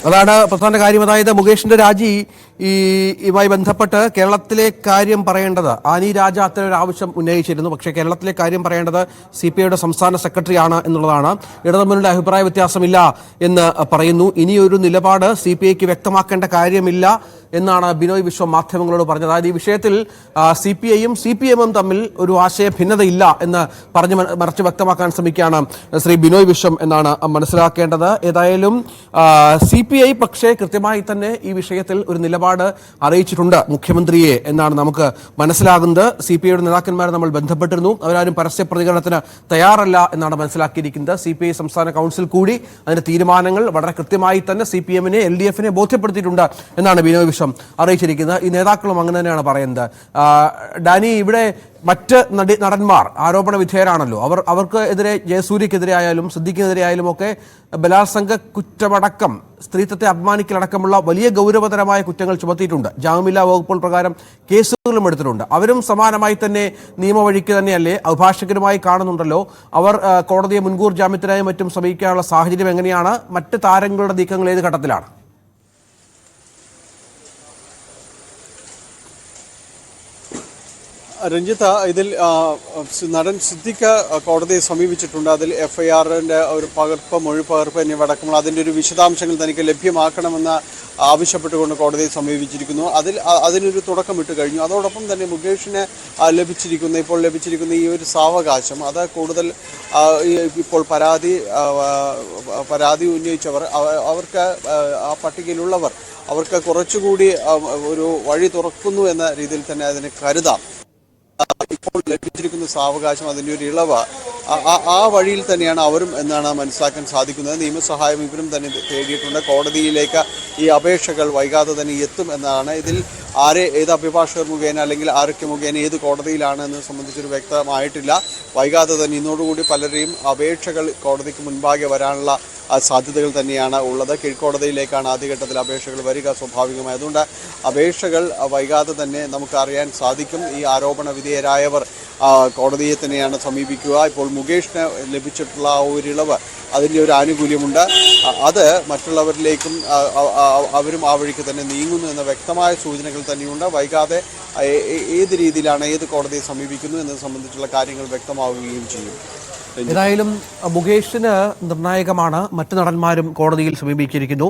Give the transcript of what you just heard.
അതാണ് പ്രധാന കാര്യം. അതായത് മുകേഷിന്റെ രാജി ഇതുമായി ബന്ധപ്പെട്ട് കേരളത്തിലെ കാര്യം പറയേണ്ടത് ആനി രാജ അത്തരം ഒരു ആവശ്യം ഉന്നയിച്ചിരുന്നു. പക്ഷേ കേരളത്തിലെ കാര്യം പറയേണ്ടത് CPIയുടെ സംസ്ഥാന സെക്രട്ടറിയാണ് എന്നുള്ളതാണ്. ഇടതുമുന്നണിയുടെ അഭിപ്രായ വ്യത്യാസമില്ല എന്ന് പറയുന്നു. ഇനിയൊരു നിലപാട് CPIക്ക് വ്യക്തമാക്കേണ്ട കാര്യമില്ല എന്നാണ് ബിനോയ് വിശ്വം മാധ്യമങ്ങളോട് പറഞ്ഞത്. അതായത് ഈ വിഷയത്തിൽ CPIയും CPMും തമ്മിൽ ഒരു ആശയ ഭിന്നതയില്ല എന്ന് പറഞ്ഞ് മറിച്ച് വ്യക്തമാക്കാൻ ശ്രമിക്കുകയാണ് ശ്രീ ബിനോയ് വിശ്വം എന്നാണ് മനസ്സിലാക്കേണ്ടത്. ഏതായാലും CPI പക്ഷേ കൃത്യമായി തന്നെ ഈ വിഷയത്തിൽ ഒരു നിലപാട് അറിയിച്ചിട്ടുണ്ട് മുഖ്യമന്ത്രിയെ എന്നാണ് നമുക്ക് മനസ്സിലാകുന്നത്. CPIയുടെ നേതാക്കന്മാരെ നമ്മൾ ബന്ധപ്പെട്ടിരുന്നു. അവരാരും പരസ്യ പ്രതികരണത്തിന് തയ്യാറല്ല എന്നാണ് മനസ്സിലാക്കിയിരിക്കുന്നത്. CPI സംസ്ഥാന കൗൺസിൽ കൂടി അതിന്റെ തീരുമാനങ്ങൾ വളരെ കൃത്യമായി തന്നെ CPMനെ LDFനെ ബോധ്യപ്പെടുത്തിയിട്ടുണ്ട് എന്നാണ് ബിനോയ് വിശ്വം അറിയിച്ചിരിക്കുന്നത്. ഈ നേതാക്കളും അങ്ങനെ തന്നെയാണ് പറയുന്നത്. ഡാനി, ഇവിടെ മറ്റ് നടന്മാർ ആരോപണ വിധേയരാണല്ലോ. അവർക്ക് എതിരെ ജയസൂര്യക്കെതിരെ ആയാലും സിദ്ദിഖിനെതിരെ ആയാലും ഒക്കെ ബലാത്സംഗ കുറ്റമടക്കം സ്ത്രീത്വത്തെ അപമാനിക്കലടക്കമുള്ള വലിയ ഗൗരവതരമായ കുറ്റങ്ങൾ ചുമത്തിയിട്ടുണ്ട്. ജാമ്യമില്ലാ വകുപ്പുകൾ പ്രകാരം കേസുകളും എടുത്തിട്ടുണ്ട്. അവരും സമാനമായി തന്നെ നിയമവഴിക്ക് തന്നെയല്ലേ അഭിഭാഷകരുമായി കാണുന്നുണ്ടല്ലോ. അവർ കോടതിയെ മുൻകൂർ ജാമ്യത്തിനായും മറ്റും സമീപിക്കാനുള്ള സാഹചര്യം എങ്ങനെയാണ്? മറ്റ് താരങ്ങളുടെ നീക്കങ്ങൾ ഏത് ഘട്ടത്തിലാണ്? രഞ്ജിത്ത്, ഇതിൽ നടൻ സിദ്ദിഖ് കോടതിയെ സമീപിച്ചിട്ടുണ്ട്. അതിൽ FIRന്റെ ഒരു മൊഴി പകർപ്പ് എന്നിവ അടക്കമുള്ള അതിൻ്റെ ഒരു വിശദാംശങ്ങൾ തനിക്ക് ലഭ്യമാക്കണമെന്ന് ആവശ്യപ്പെട്ടുകൊണ്ട് കോടതിയെ സമീപിച്ചിരിക്കുന്നു. അതിനൊരു തുടക്കമിട്ട് കഴിഞ്ഞു. അതോടൊപ്പം തന്നെ മുകേഷിന് ഇപ്പോൾ ലഭിച്ചിരിക്കുന്ന ഈ ഒരു സാവകാശം അത് കൂടുതൽ ഇപ്പോൾ പരാതി ഉന്നയിച്ചവർ അവർക്ക് ആ പട്ടികയിലുള്ളവർ അവർക്ക് കുറച്ചുകൂടി ഒരു വഴി തുറക്കുന്നു എന്ന രീതിയിൽ തന്നെ അതിനെ കരുതാം. ഇപ്പോൾ ലഭിച്ചിരിക്കുന്ന സാവകാശം അതിൻ്റെ ഒരു ഇളവ് ആ വഴിയിൽ തന്നെയാണ് അവരും എന്നാണ് മനസ്സിലാക്കാൻ സാധിക്കുന്നത്. നിയമസഹായം ഇവരും തന്നെ തേടിയിട്ടുണ്ട്. കോടതിയിലേക്ക് ഈ അപേക്ഷകൾ വൈകാതെ തന്നെ എത്തും എന്നാണ്. ഇതിൽ ഏത് അഭിഭാഷകർ മുഖേന അല്ലെങ്കിൽ ആരൊക്കെ മുഖേന ഏത് കോടതിയിലാണ് എന്ന് സംബന്ധിച്ചൊരു വ്യക്തമായിട്ടില്ല. വൈകാതെ തന്നെ ഇന്നോടുകൂടി പലരെയും അപേക്ഷകൾ കോടതിക്ക് മുൻപാകെ വരാനുള്ള സാധ്യതകൾ തന്നെയാണ് ഉള്ളത്. കീഴ്ക്കോടതിയിലേക്കാണ് ആദ്യഘട്ടത്തിൽ അപേക്ഷകൾ വരിക സ്വാഭാവികമായി. അതുകൊണ്ട് അപേക്ഷകൾ വൈകാതെ തന്നെ നമുക്ക് അറിയാൻ സാധിക്കും. ഈ ആരോപണ വിധേയരായവർ കോടതിയെ തന്നെയാണ് സമീപിക്കുക. ഇപ്പോൾ മുകേഷിന് ലഭിച്ചിട്ടുള്ള ആ ഒരിളവ് അതിൻ്റെ ഒരു ആനുകൂല്യമുണ്ട്. അത് മറ്റുള്ളവരിലേക്കും അവരും ആ വഴിക്ക് തന്നെ നീങ്ങുന്നു എന്ന വ്യക്തമായ സൂചനകൾ തന്നെയുണ്ട്. വൈകാതെ ഏത് രീതിയിലാണ് ഏത് കോടതിയെ സമീപിക്കുന്നു എന്നത് സംബന്ധിച്ചുള്ള കാര്യങ്ങൾ വ്യക്തമാവുകയും ചെയ്യും. ഏതായാലും മുകേഷിന് നിർണായകമാണ്. മറ്റു നടന്മാരും കോടതിയിൽ സമീപിച്ചിരിക്കുന്നു.